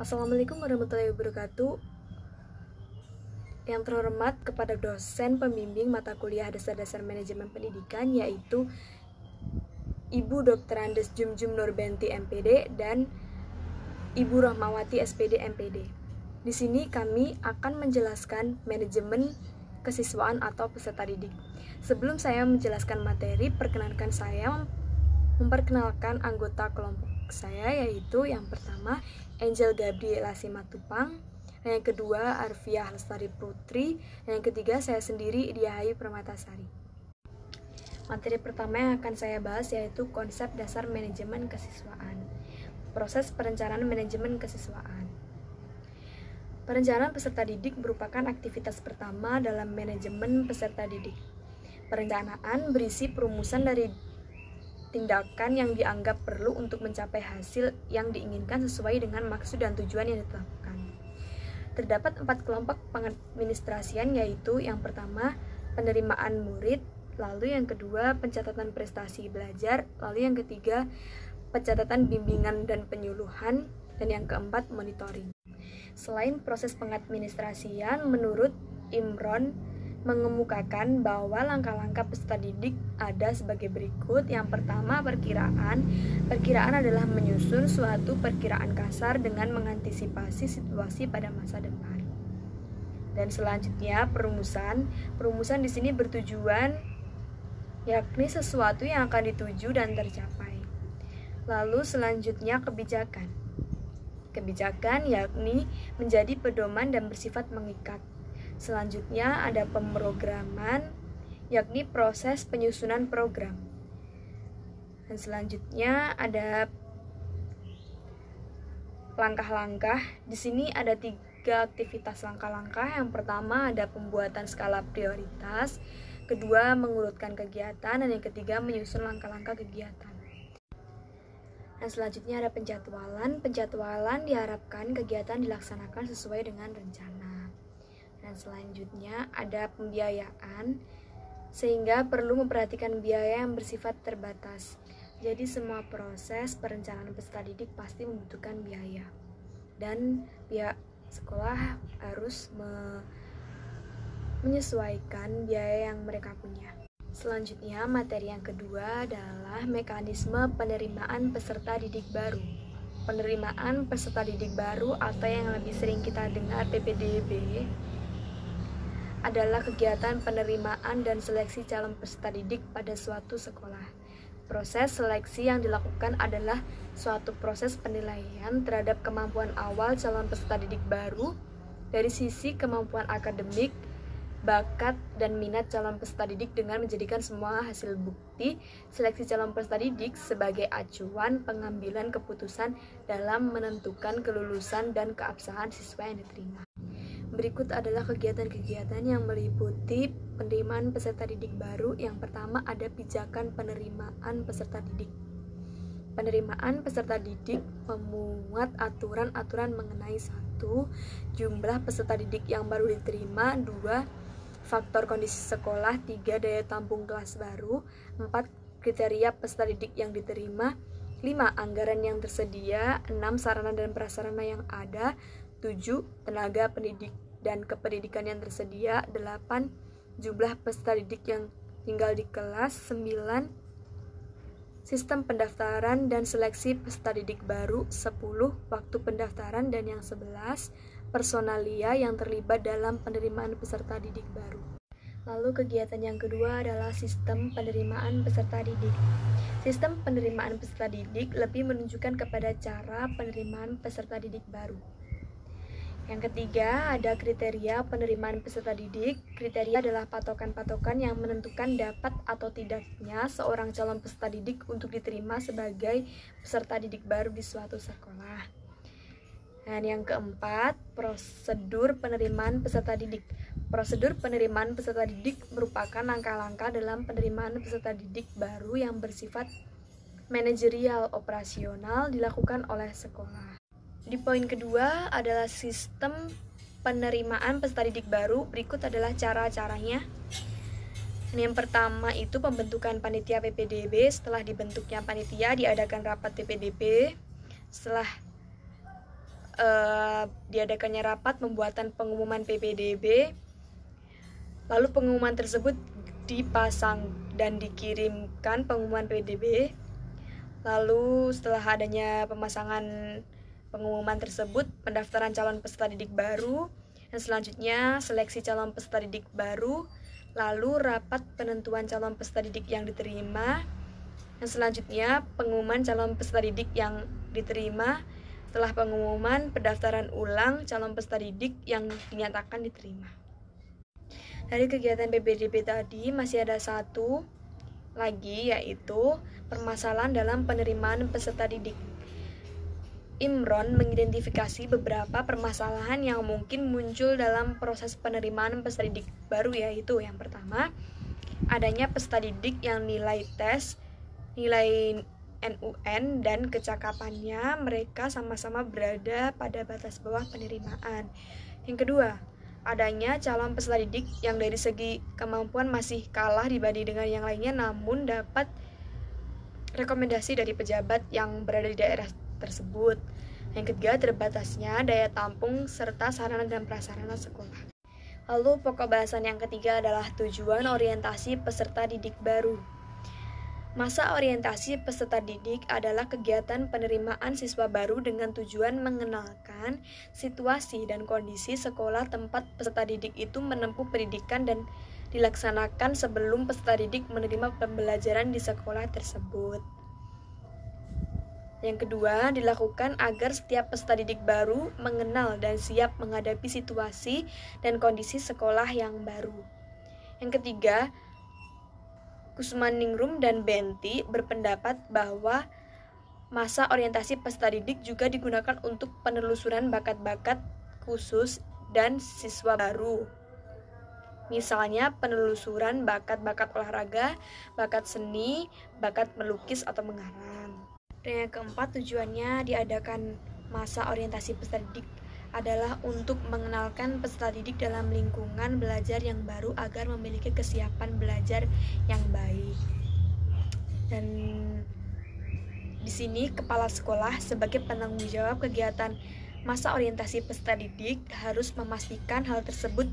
Assalamualaikum warahmatullahi wabarakatuh. Yang terhormat kepada dosen pembimbing mata kuliah dasar-dasar manajemen pendidikan, yaitu Ibu Dr. Andes Jumjum Nurbenti MPD dan Ibu Rahmawati SPD MPD. Di sini kami akan menjelaskan manajemen kesiswaan atau peserta didik. Sebelum saya menjelaskan materi, perkenankan saya memperkenalkan anggota kelompok saya, yaitu yang pertama Angel Gabriela Simatupang, yang kedua Arfiah Lestari Putri, dan yang ketiga saya sendiri Diahayu Permatasari. Materi pertama yang akan saya bahas yaitu konsep dasar manajemen kesiswaan. Proses perencanaan manajemen kesiswaan. Perencanaan peserta didik merupakan aktivitas pertama dalam manajemen peserta didik. Perencanaan berisi perumusan dari tindakan yang dianggap perlu untuk mencapai hasil yang diinginkan sesuai dengan maksud dan tujuan yang ditetapkan. Terdapat 4 kelompok pengadministrasian, yaitu yang pertama penerimaan murid, lalu yang kedua pencatatan prestasi belajar, lalu yang ketiga pencatatan bimbingan dan penyuluhan, dan yang keempat monitoring. Selain proses pengadministrasian, menurut Imron mengemukakan bahwa langkah-langkah peserta didik ada sebagai berikut. Yang pertama, perkiraan. Perkiraan adalah menyusun suatu perkiraan kasar dengan mengantisipasi situasi pada masa depan. Dan selanjutnya, perumusan. Perumusan di sini bertujuan yakni sesuatu yang akan dituju dan tercapai. Lalu selanjutnya, kebijakan. Kebijakan yakni menjadi pedoman dan bersifat mengikat. Selanjutnya ada pemrograman, yakni proses penyusunan program. Dan selanjutnya ada langkah-langkah. Di sini ada 3 aktivitas langkah-langkah. Yang pertama ada pembuatan skala prioritas, kedua mengurutkan kegiatan, dan yang ketiga menyusun langkah-langkah kegiatan. Dan selanjutnya ada penjadwalan. Penjadwalan diharapkan kegiatan dilaksanakan sesuai dengan rencana. Dan selanjutnya ada pembiayaan, sehingga perlu memperhatikan biaya yang bersifat terbatas. Jadi semua proses perencanaan peserta didik pasti membutuhkan biaya, dan pihak sekolah harus menyesuaikan biaya yang mereka punya. Selanjutnya, materi yang kedua adalah mekanisme penerimaan peserta didik baru. Penerimaan peserta didik baru atau yang lebih sering kita dengar PPDB adalah kegiatan penerimaan dan seleksi calon peserta didik pada suatu sekolah. Proses seleksi yang dilakukan adalah suatu proses penilaian terhadap kemampuan awal calon peserta didik baru dari sisi kemampuan akademik, bakat, dan minat calon peserta didik dengan menjadikan semua hasil bukti seleksi calon peserta didik sebagai acuan pengambilan keputusan dalam menentukan kelulusan dan keabsahan siswa yang diterima. Berikut adalah kegiatan-kegiatan yang meliputi penerimaan peserta didik baru. Yang pertama ada pijakan penerimaan peserta didik. Penerimaan peserta didik memuat aturan-aturan mengenai 1. Jumlah peserta didik yang baru diterima, 2. Faktor kondisi sekolah, 3. Daya tampung kelas baru, 4. Kriteria peserta didik yang diterima, 5. Anggaran yang tersedia, 6. Sarana dan prasarana yang ada, 7. Tenaga pendidik dan kependidikan yang tersedia, 8. Jumlah peserta didik yang tinggal di kelas, 9. Sistem pendaftaran dan seleksi peserta didik baru, 10. Waktu pendaftaran, dan yang 11. Personalia yang terlibat dalam penerimaan peserta didik baru. Lalu kegiatan yang kedua adalah sistem penerimaan peserta didik. Sistem penerimaan peserta didik lebih menunjukkan kepada cara penerimaan peserta didik baru. Yang ketiga ada kriteria penerimaan peserta didik. Kriteria adalah patokan-patokan yang menentukan dapat atau tidaknya seorang calon peserta didik untuk diterima sebagai peserta didik baru di suatu sekolah. Dan yang keempat, prosedur penerimaan peserta didik. Prosedur penerimaan peserta didik merupakan langkah-langkah dalam penerimaan peserta didik baru yang bersifat manajerial operasional dilakukan oleh sekolah. Di poin kedua adalah sistem penerimaan peserta didik baru. Berikut adalah cara-caranya. Yang pertama itu pembentukan panitia PPDB. Setelah dibentuknya panitia, diadakan rapat PPDB. Setelah diadakannya rapat pembuatan pengumuman PPDB. Lalu pengumuman tersebut dipasang dan dikirimkan pengumuman PPDB. Lalu setelah adanya pemasangan pengumuman tersebut, pendaftaran calon peserta didik baru, dan selanjutnya seleksi calon peserta didik baru, lalu rapat penentuan calon peserta didik yang diterima, dan selanjutnya pengumuman calon peserta didik yang diterima. Setelah pengumuman, pendaftaran ulang calon peserta didik yang dinyatakan diterima. Dari kegiatan PPDB tadi masih ada satu lagi, yaitu permasalahan dalam penerimaan peserta didik. Imron mengidentifikasi beberapa permasalahan yang mungkin muncul dalam proses penerimaan peserta didik baru, yaitu yang pertama, adanya peserta didik yang nilai tes, nilai NUN dan kecakapannya mereka sama-sama berada pada batas bawah penerimaan. Yang kedua, adanya calon peserta didik yang dari segi kemampuan masih kalah dibanding dengan yang lainnya, namun dapat rekomendasi dari pejabat yang berada di daerah tersebut. Yang ketiga, terbatasnya daya tampung serta sarana dan prasarana sekolah. Lalu pokok bahasan yang ketiga adalah tujuan orientasi peserta didik baru. Masa orientasi peserta didik adalah kegiatan penerimaan siswa baru dengan tujuan mengenalkan situasi dan kondisi sekolah tempat peserta didik itu menempuh pendidikan dan dilaksanakan sebelum peserta didik menerima pembelajaran di sekolah tersebut. Yang kedua, dilakukan agar setiap peserta didik baru mengenal dan siap menghadapi situasi dan kondisi sekolah yang baru. Yang ketiga, Kusmaningrum dan Benti berpendapat bahwa masa orientasi peserta didik juga digunakan untuk penelusuran bakat-bakat khusus dan siswa baru. Misalnya penelusuran bakat-bakat olahraga, bakat seni, bakat melukis atau mengarang. Dan yang keempat, tujuannya diadakan masa orientasi peserta didik adalah untuk mengenalkan peserta didik dalam lingkungan belajar yang baru agar memiliki kesiapan belajar yang baik. Dan di sini kepala sekolah sebagai penanggung jawab kegiatan masa orientasi peserta didik harus memastikan hal tersebut,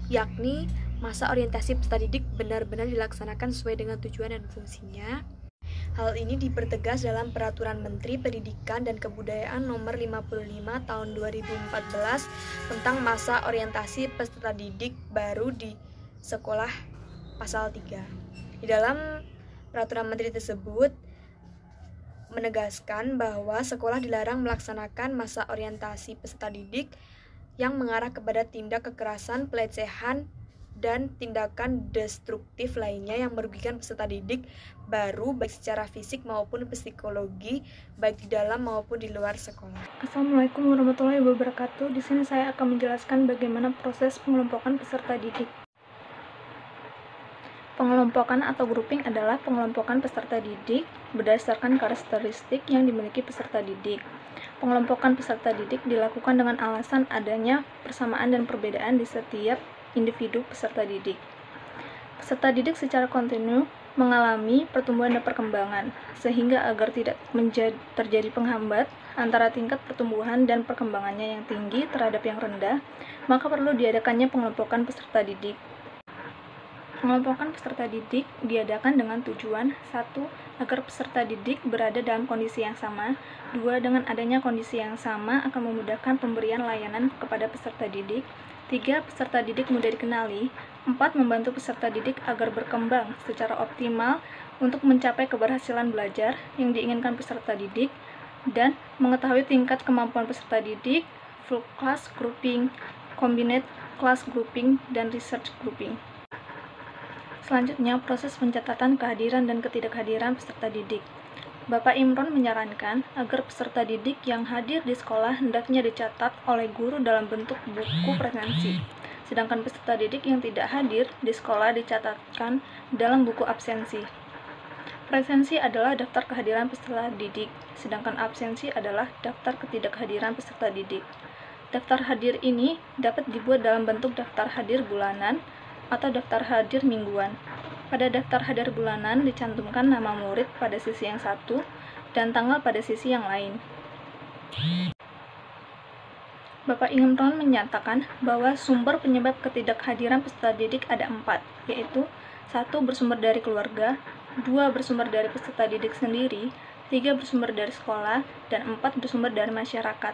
yakni masa orientasi peserta didik benar-benar dilaksanakan sesuai dengan tujuan dan fungsinya. Hal ini dipertegas dalam Peraturan Menteri Pendidikan dan Kebudayaan Nomor 55 Tahun 2014 tentang masa orientasi peserta didik baru di sekolah pasal 3. Di dalam Peraturan Menteri tersebut menegaskan bahwa sekolah dilarang melaksanakan masa orientasi peserta didik yang mengarah kepada tindak kekerasan, pelecehan, dan tindakan destruktif lainnya yang merugikan peserta didik baru baik secara fisik maupun psikologi, baik di dalam maupun di luar sekolah. Assalamualaikum warahmatullahi wabarakatuh. Di sini saya akan menjelaskan bagaimana proses pengelompokan peserta didik. Pengelompokan atau grouping adalah pengelompokan peserta didik berdasarkan karakteristik yang dimiliki peserta didik. Pengelompokan peserta didik dilakukan dengan alasan adanya persamaan dan perbedaan di setiap individu peserta didik. Peserta didik secara kontinu mengalami pertumbuhan dan perkembangan, sehingga agar tidak terjadi penghambat antara tingkat pertumbuhan dan perkembangannya yang tinggi terhadap yang rendah, maka perlu diadakannya pengelompokan peserta didik. Pengelompokan peserta didik diadakan dengan tujuan 1. Agar peserta didik berada dalam kondisi yang sama. 2. Dengan adanya kondisi yang sama akan memudahkan pemberian layanan kepada peserta didik. 3. Peserta didik mudah dikenali. 4. Membantu peserta didik agar berkembang secara optimal untuk mencapai keberhasilan belajar yang diinginkan peserta didik, dan mengetahui tingkat kemampuan peserta didik, full class grouping, combined class grouping, dan research grouping. Selanjutnya, proses pencatatan kehadiran dan ketidakhadiran peserta didik. Bapak Imron menyarankan agar peserta didik yang hadir di sekolah hendaknya dicatat oleh guru dalam bentuk buku presensi, sedangkan peserta didik yang tidak hadir di sekolah dicatatkan dalam buku absensi. Presensi adalah daftar kehadiran peserta didik, sedangkan absensi adalah daftar ketidakhadiran peserta didik. Daftar hadir ini dapat dibuat dalam bentuk daftar hadir bulanan atau daftar hadir mingguan. Pada daftar hadir bulanan dicantumkan nama murid pada sisi yang satu dan tanggal pada sisi yang lain. Bapak Imron menyatakan bahwa sumber penyebab ketidakhadiran peserta didik ada 4, yaitu 1. Bersumber dari keluarga, 2. Bersumber dari peserta didik sendiri, 3. Bersumber dari sekolah, dan 4. Bersumber dari masyarakat.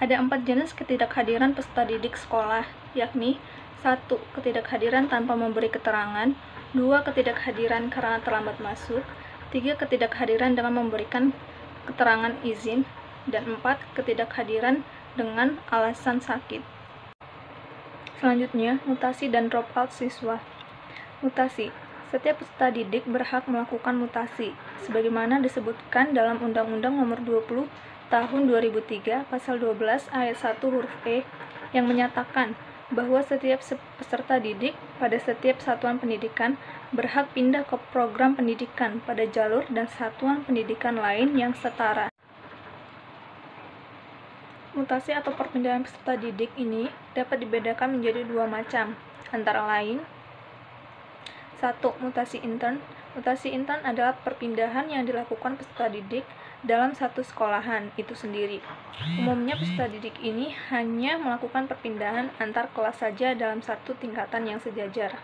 Ada 4 jenis ketidakhadiran peserta didik sekolah, yakni 1. Ketidakhadiran tanpa memberi keterangan, 2. Ketidakhadiran karena terlambat masuk, 3. Ketidakhadiran dengan memberikan keterangan izin, dan 4. Ketidakhadiran dengan alasan sakit. Selanjutnya, mutasi dan dropout siswa. Mutasi. Setiap peserta didik berhak melakukan mutasi, sebagaimana disebutkan dalam Undang-Undang Nomor 20 Tahun 2003 Pasal 12 Ayat 1 huruf E yang menyatakan bahwa setiap peserta didik pada setiap satuan pendidikan berhak pindah ke program pendidikan pada jalur dan satuan pendidikan lain yang setara. Mutasi atau perpindahan peserta didik ini dapat dibedakan menjadi 2 macam, antara lain 1. Mutasi intern. Mutasi intern adalah perpindahan yang dilakukan peserta didik dalam satu sekolahan itu sendiri. Umumnya peserta didik ini hanya melakukan perpindahan antar kelas saja dalam satu tingkatan yang sejajar.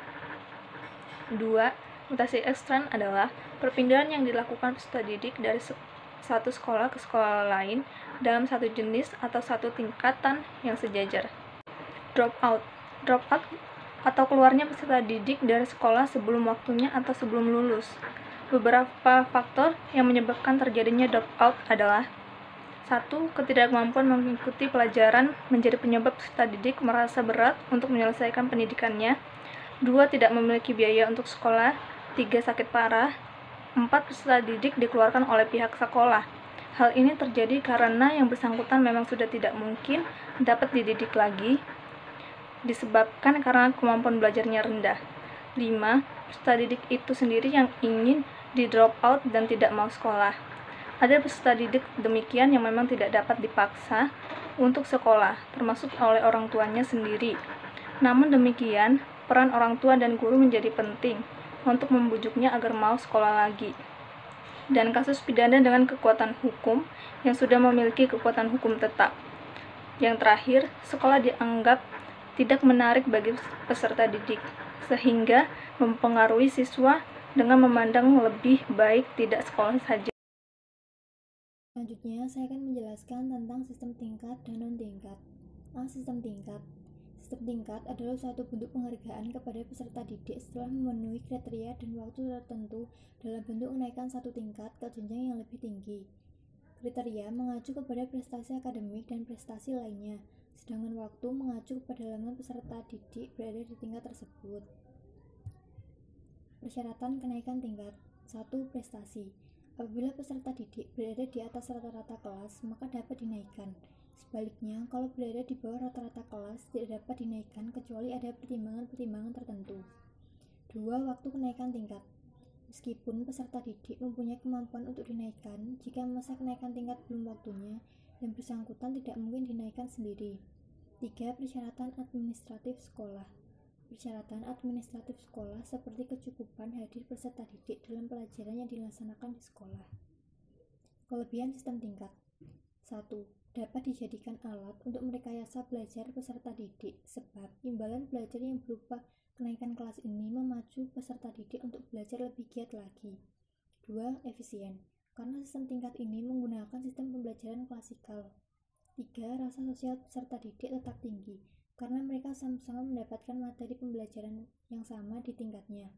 2. Mutasi ekstern adalah perpindahan yang dilakukan peserta didik dari satu sekolah ke sekolah lain dalam satu jenis atau satu tingkatan yang sejajar. Dropout. Dropout atau keluarnya peserta didik dari sekolah sebelum waktunya atau sebelum lulus. Beberapa faktor yang menyebabkan terjadinya dropout adalah 1. Ketidakmampuan mengikuti pelajaran menjadi penyebab peserta didik merasa berat untuk menyelesaikan pendidikannya. 2. Tidak memiliki biaya untuk sekolah. 3. Sakit parah. 4. Peserta didik dikeluarkan oleh pihak sekolah. Hal ini terjadi karena yang bersangkutan memang sudah tidak mungkin dapat dididik lagi, disebabkan karena kemampuan belajarnya rendah. 5. Peserta didik itu sendiri yang ingin di drop out dan tidak mau sekolah. Ada peserta didik demikian yang memang tidak dapat dipaksa untuk sekolah, termasuk oleh orang tuanya sendiri. Namun demikian, peran orang tua dan guru menjadi penting untuk membujuknya agar mau sekolah lagi. Dan kasus pidana dengan kekuatan hukum yang sudah memiliki kekuatan hukum tetap. Yang terakhir, sekolah dianggap tidak menarik bagi peserta didik, sehingga mempengaruhi siswa dengan memandang lebih baik tidak sekolah saja. Selanjutnya, saya akan menjelaskan tentang sistem tingkat dan non-tingkat. Sistem tingkat. Sistem tingkat adalah suatu bentuk penghargaan kepada peserta didik setelah memenuhi kriteria dan waktu tertentu dalam bentuk kenaikan satu tingkat ke jenjang yang lebih tinggi. Kriteria mengacu kepada prestasi akademik dan prestasi lainnya, sedangkan waktu mengacu kepada lama peserta didik berada di tingkat tersebut. Persyaratan kenaikan tingkat. 1. Prestasi. Apabila peserta didik berada di atas rata-rata kelas, maka dapat dinaikkan. Sebaliknya, kalau berada di bawah rata-rata kelas, tidak dapat dinaikkan kecuali ada pertimbangan-pertimbangan tertentu. 2. Waktu kenaikan tingkat. Meskipun peserta didik mempunyai kemampuan untuk dinaikkan, jika masa kenaikan tingkat belum waktunya, yang bersangkutan tidak mungkin dinaikkan sendiri. 3. Persyaratan administratif sekolah. Persyaratan administratif sekolah seperti kecukupan hadir peserta didik dalam pelajaran yang dilaksanakan di sekolah. Kelebihan sistem tingkat. 1. Dapat dijadikan alat untuk merekayasa belajar peserta didik, sebab imbalan belajar yang berupa kenaikan kelas ini memacu peserta didik untuk belajar lebih giat lagi. 2. Efisien. Karena sistem tingkat ini menggunakan sistem pembelajaran klasikal. 3. Rasa sosial peserta didik tetap tinggi, karena mereka sama-sama mendapatkan materi pembelajaran yang sama di tingkatnya.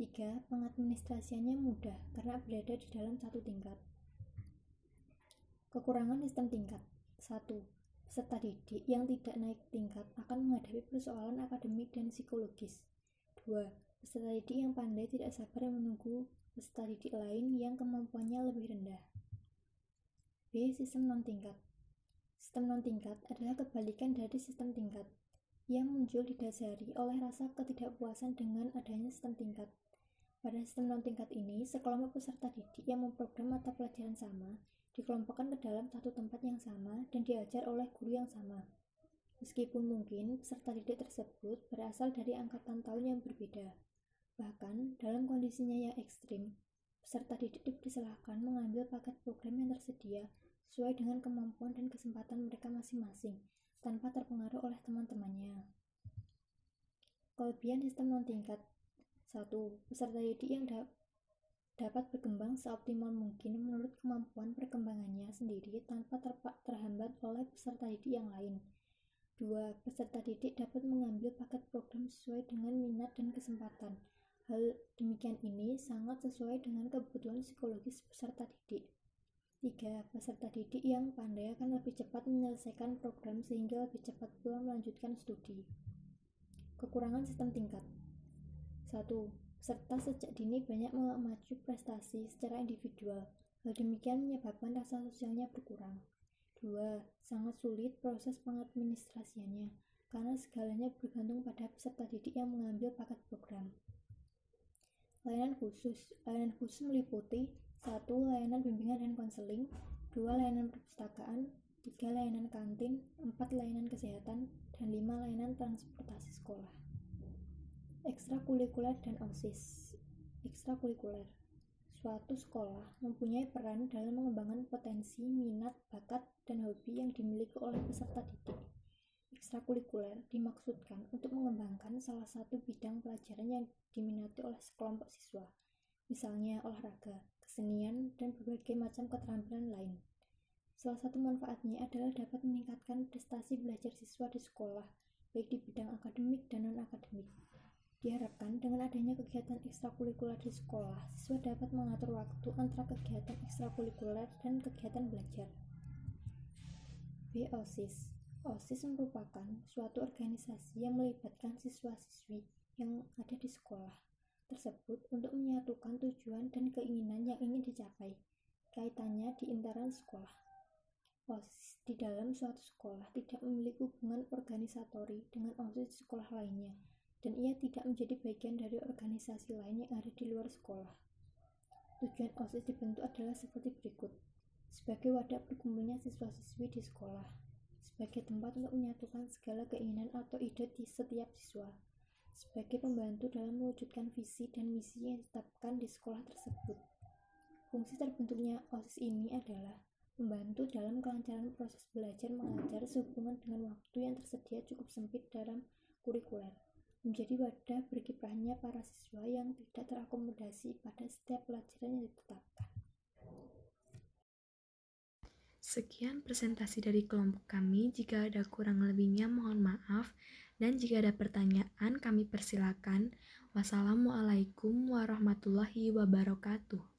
3. Pengadministrasiannya mudah, karena berada di dalam satu tingkat. Kekurangan sistem tingkat. 1. Peserta didik yang tidak naik tingkat akan menghadapi persoalan akademik dan psikologis. 2. Peserta didik yang pandai tidak sabar menunggu peserta didik lain yang kemampuannya lebih rendah. B. Sistem non-tingkat. Sistem non-tingkat adalah kebalikan dari sistem tingkat, yang muncul didasari oleh rasa ketidakpuasan dengan adanya sistem tingkat. Pada sistem non-tingkat ini, sekelompok peserta didik yang memprogram mata pelajaran sama dikelompokkan ke dalam satu tempat yang sama dan diajar oleh guru yang sama. Meskipun mungkin peserta didik tersebut berasal dari angkatan tahun yang berbeda. Bahkan, dalam kondisinya yang ekstrim, peserta didik dipersilahkan mengambil paket program yang tersedia sesuai dengan kemampuan dan kesempatan mereka masing-masing, tanpa terpengaruh oleh teman-temannya. Kelebihan sistem non-tingkat. 1. Peserta didik yang dapat berkembang seoptimal mungkin menurut kemampuan perkembangannya sendiri tanpa terhambat oleh peserta didik yang lain. 2. Peserta didik dapat mengambil paket program sesuai dengan minat dan kesempatan. Hal demikian ini sangat sesuai dengan kebutuhan psikologis peserta didik. 3. Peserta didik yang pandai akan lebih cepat menyelesaikan program sehingga lebih cepat pula melanjutkan studi. Kekurangan sistem tingkat. 1. Peserta sejak dini banyak memacu prestasi secara individual. Hal demikian menyebabkan rasa sosialnya berkurang. 2. Sangat sulit proses pengadministrasiannya, karena segalanya bergantung pada peserta didik yang mengambil paket program. Layanan khusus. Layanan khusus meliputi 1. Layanan bimbingan dan konseling, 2. Layanan perpustakaan, 3. Layanan kantin, 4. Layanan kesehatan, dan 5. Layanan transportasi sekolah. Ekstrakurikuler dan OSIS. Ekstrakurikuler. Suatu sekolah mempunyai peran dalam mengembangkan potensi, minat, bakat, dan hobi yang dimiliki oleh peserta didik. Ekstrakurikuler dimaksudkan untuk mengembangkan salah satu bidang pelajaran yang diminati oleh sekelompok siswa, misalnya olahraga, kesenian, dan berbagai macam keterampilan lain. Salah satu manfaatnya adalah dapat meningkatkan prestasi belajar siswa di sekolah, baik di bidang akademik dan non-akademik. Diharapkan dengan adanya kegiatan ekstrakurikuler di sekolah, siswa dapat mengatur waktu antara kegiatan ekstrakurikuler dan kegiatan belajar. B. OSIS. OSIS merupakan suatu organisasi yang melibatkan siswa-siswi yang ada di sekolah tersebut untuk menyatukan tujuan dan keinginan yang ingin dicapai. Kaitannya di internal sekolah. OSIS di dalam suatu sekolah tidak memiliki hubungan organisatori dengan OSIS di sekolah lainnya, dan ia tidak menjadi bagian dari organisasi lain yang ada di luar sekolah. Tujuan OSIS dibentuk adalah seperti berikut. Sebagai wadah berkumpulnya siswa-siswi di sekolah, sebagai tempat untuk menyatukan segala keinginan atau ide di setiap siswa, sebagai pembantu dalam mewujudkan visi dan misi yang ditetapkan di sekolah tersebut. Fungsi terbentuknya OSIS ini adalah membantu dalam kelancaran proses belajar mengajar sehubungan dengan waktu yang tersedia cukup sempit dalam kurikuler, menjadi wadah berkiprahnya para siswa yang tidak terakomodasi pada setiap pelajaran yang ditetapkan. Sekian presentasi dari kelompok kami. Jika ada kurang lebihnya mohon maaf, dan jika ada pertanyaan kami persilakan. Wassalamualaikum warahmatullahi wabarakatuh.